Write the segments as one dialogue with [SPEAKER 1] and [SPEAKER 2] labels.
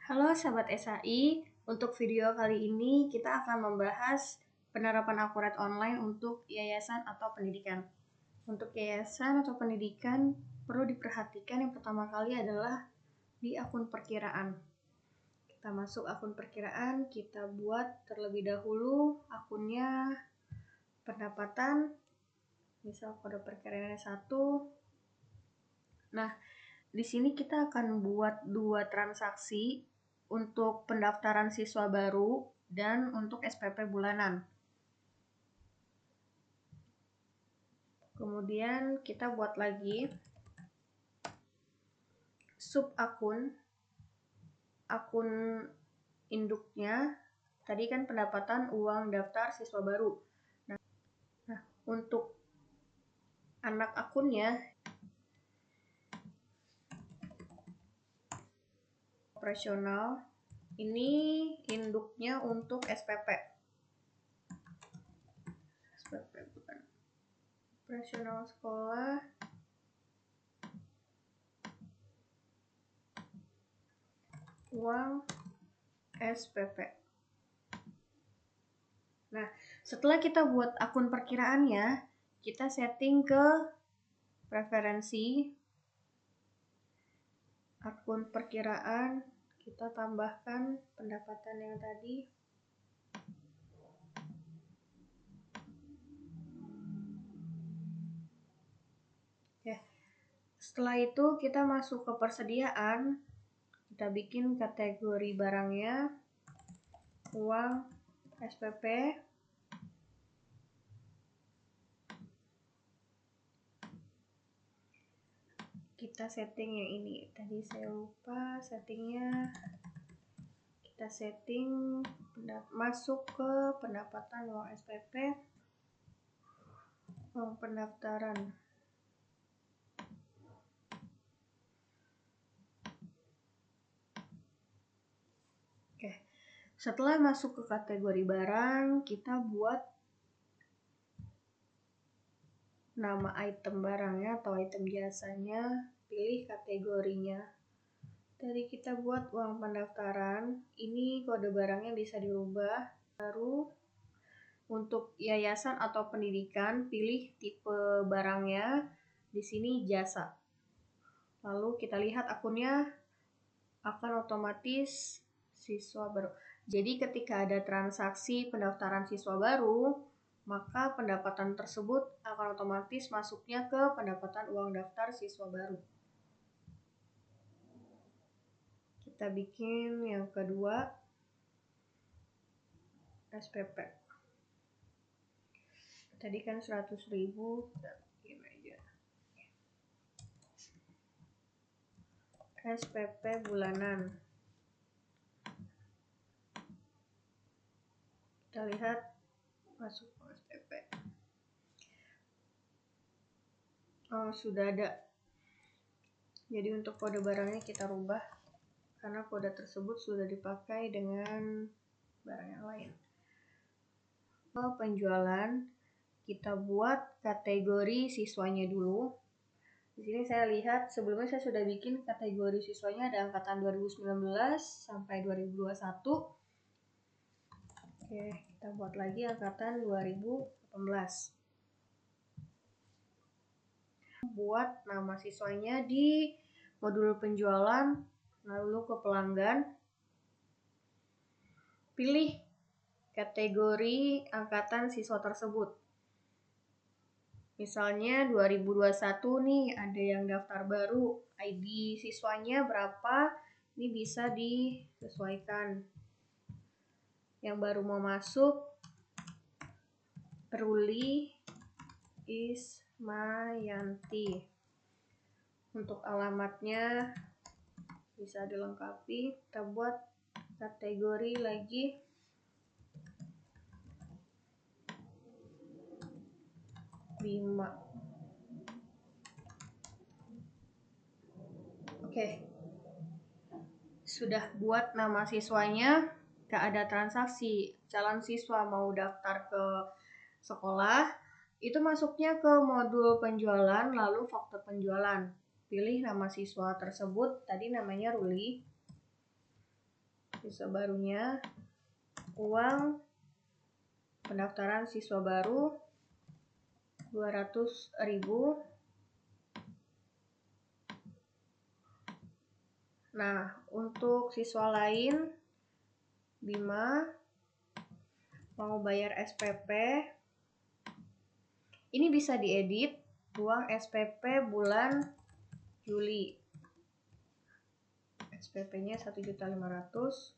[SPEAKER 1] Halo sahabat SAI, untuk video kali ini kita akan membahas penerapan akurat online untuk yayasan atau pendidikan. Untuk yayasan atau pendidikan perlu diperhatikan yang pertama kali adalah di akun perkiraan. Kita masuk akun perkiraan, kita buat terlebih dahulu akunnya pendapatan, misal kode perkiraannya 1. Nah, di sini kita akan buat 2 transaksi untuk pendaftaran siswa baru dan untuk SPP bulanan. Kemudian kita buat lagi sub akun induknya. Tadi kan pendapatan uang daftar siswa baru. Nah, untuk anak akunnya operasional, ini induknya untuk SPP bukan operasional sekolah, uang SPP. Nah, setelah kita buat akun perkiraannya, kita setting ke preferensi akun perkiraan, kita tambahkan pendapatan yang tadi. Ya. Setelah itu kita masuk ke persediaan, kita bikin kategori barangnya uang SPP. Kita setting yang ini, tadi saya lupa settingnya. Kita setting masuk ke pendapatan uang SPP, uang pendaftaran. Oke, setelah masuk ke kategori barang, kita buat nama item barangnya atau item jasanya, pilih kategorinya. Tadi kita buat uang pendaftaran, ini kode barangnya bisa dirubah. Baru untuk yayasan atau pendidikan, pilih tipe barangnya, di sini jasa. Lalu kita lihat akunnya akan otomatis siswa baru. Jadi ketika ada transaksi pendaftaran siswa baru, maka pendapatan tersebut akan otomatis masuknya ke pendapatan uang daftar siswa baru. Kita bikin yang kedua, SPP. Tadi kan 100.000, kita bikin aja SPP bulanan. Kita lihat masuk ke SPP. Oh, sudah ada. Jadi untuk kode barangnya kita rubah karena kode tersebut sudah dipakai dengan barang yang lain. Penjualan, kita buat kategori siswanya dulu. Di sini saya lihat sebelumnya saya sudah bikin kategori siswanya ada angkatan 2019 sampai 2021. Oke, kita buat lagi angkatan 2018. Buat nama siswanya di modul penjualan, lalu ke pelanggan. Pilih kategori angkatan siswa tersebut. Misalnya 2021 nih ada yang daftar baru, ID siswanya berapa, ini bisa disesuaikan. Yang baru mau masuk, Ruli Ismayanti. Untuk alamatnya bisa dilengkapi, kita buat kategori lagi Bima. Oke, sudah buat nama siswanya, gak ada transaksi. Calon siswa mau daftar ke sekolah, itu masuknya ke modul penjualan, lalu faktur penjualan. Pilih nama siswa tersebut, tadi namanya Ruli. siswa barunya, uang pendaftaran siswa baru 200.000. Nah, untuk siswa lain, Bima mau bayar SPP, ini bisa diedit, uang SPP bulan Juli. SPP-nya 1.500.000.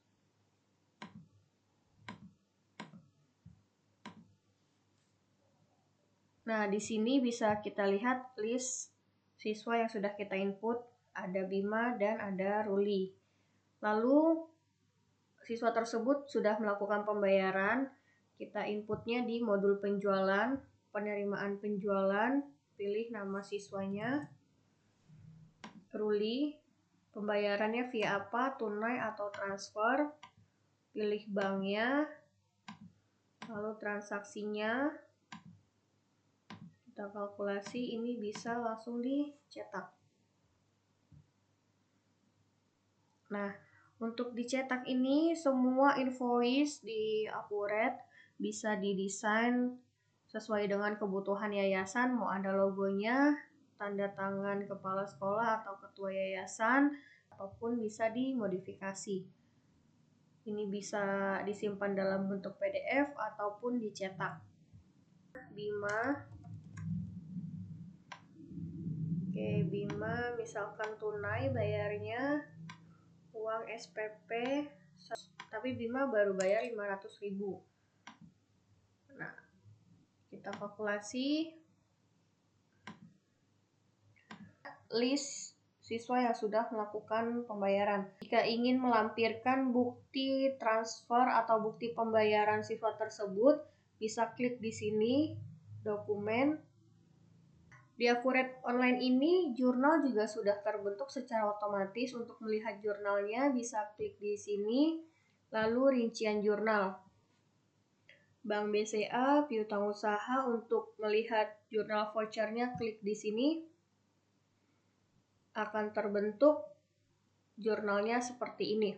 [SPEAKER 1] Nah, di sini bisa kita lihat list siswa yang sudah kita input, ada Bima dan ada Ruli. Lalu siswa tersebut sudah melakukan pembayaran, kita inputnya di modul penjualan, penerimaan penjualan, pilih nama siswanya, Ruli, pembayarannya via apa, tunai atau transfer, pilih banknya, lalu transaksinya, kita kalkulasi, ini bisa langsung dicetak. Nah, untuk dicetak ini semua invoice di Akuret bisa didesain sesuai dengan kebutuhan yayasan, mau ada logonya, tanda tangan kepala sekolah atau ketua yayasan, ataupun bisa dimodifikasi. Ini bisa disimpan dalam bentuk PDF ataupun dicetak. Bima, oke, Bima misalkan tunai bayarnya uang SPP, tapi Bima baru bayar 500.000. Nah, kita kalkulasi list siswa yang sudah melakukan pembayaran. Jika ingin melampirkan bukti transfer atau bukti pembayaran siswa tersebut, bisa klik di sini, dokumen. Di Akuret Online ini, jurnal juga sudah terbentuk secara otomatis. Untuk melihat jurnalnya, bisa klik di sini, lalu rincian jurnal. Bank BCA, piutang usaha, untuk melihat jurnal vouchernya, klik di sini. Akan terbentuk jurnalnya seperti ini.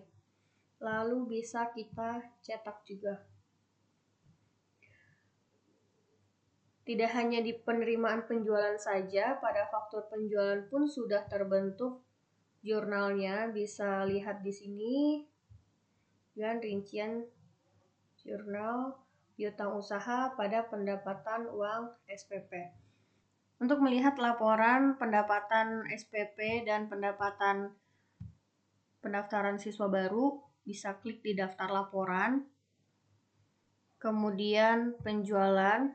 [SPEAKER 1] Lalu bisa kita cetak juga. Tidak hanya di penerimaan penjualan saja, pada faktur penjualan pun sudah terbentuk jurnalnya. Bisa lihat di sini dan rincian jurnal piutang usaha pada pendapatan uang SPP. Untuk melihat laporan pendapatan SPP dan pendapatan pendaftaran siswa baru, bisa klik di daftar laporan, kemudian penjualan,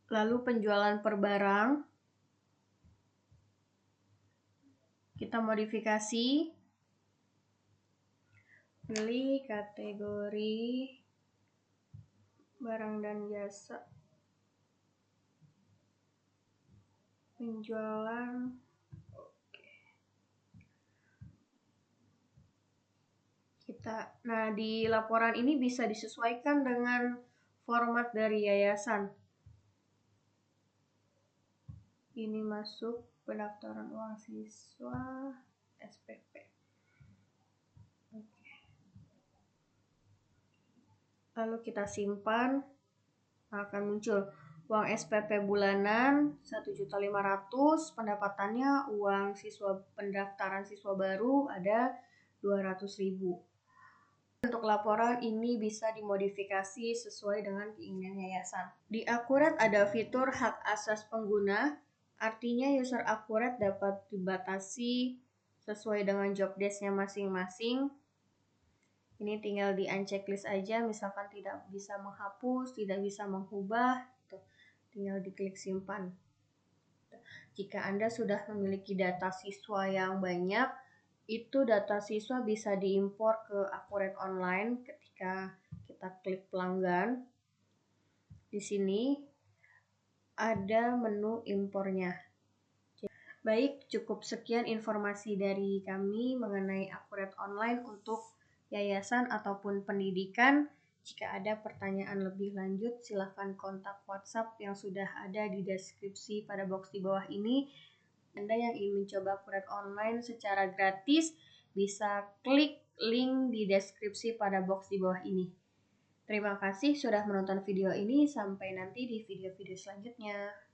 [SPEAKER 1] lalu penjualan per barang. Kita modifikasi, pilih kategori barang dan jasa, penjualan. Nah, di laporan ini bisa disesuaikan dengan format dari yayasan. Ini masuk pendaftaran uang siswa SPP. Lalu kita simpan, akan muncul uang SPP bulanan 1.500.000, pendapatannya uang siswa pendaftaran siswa baru ada 200.000. Untuk laporan ini bisa dimodifikasi sesuai dengan keinginan yayasan. Di Akuret ada fitur hak asas pengguna, artinya user Akuret dapat dibatasi sesuai dengan job desk-nya masing-masing. Ini tinggal di unchecklist aja, misalkan tidak bisa menghapus, tidak bisa mengubah, tinggal diklik simpan. Jika Anda sudah memiliki data siswa yang banyak, itu data siswa bisa diimpor ke Akuret Online ketika kita klik pelanggan. Di sini ada menu impornya. Baik, cukup sekian informasi dari kami mengenai Akuret Online untuk yayasan ataupun pendidikan. Jika ada pertanyaan lebih lanjut, silakan kontak WhatsApp yang sudah ada di deskripsi pada box di bawah ini. Anda yang ingin mencoba Akuret Online secara gratis, bisa klik link di deskripsi pada box di bawah ini. Terima kasih sudah menonton video ini, sampai nanti di video-video selanjutnya.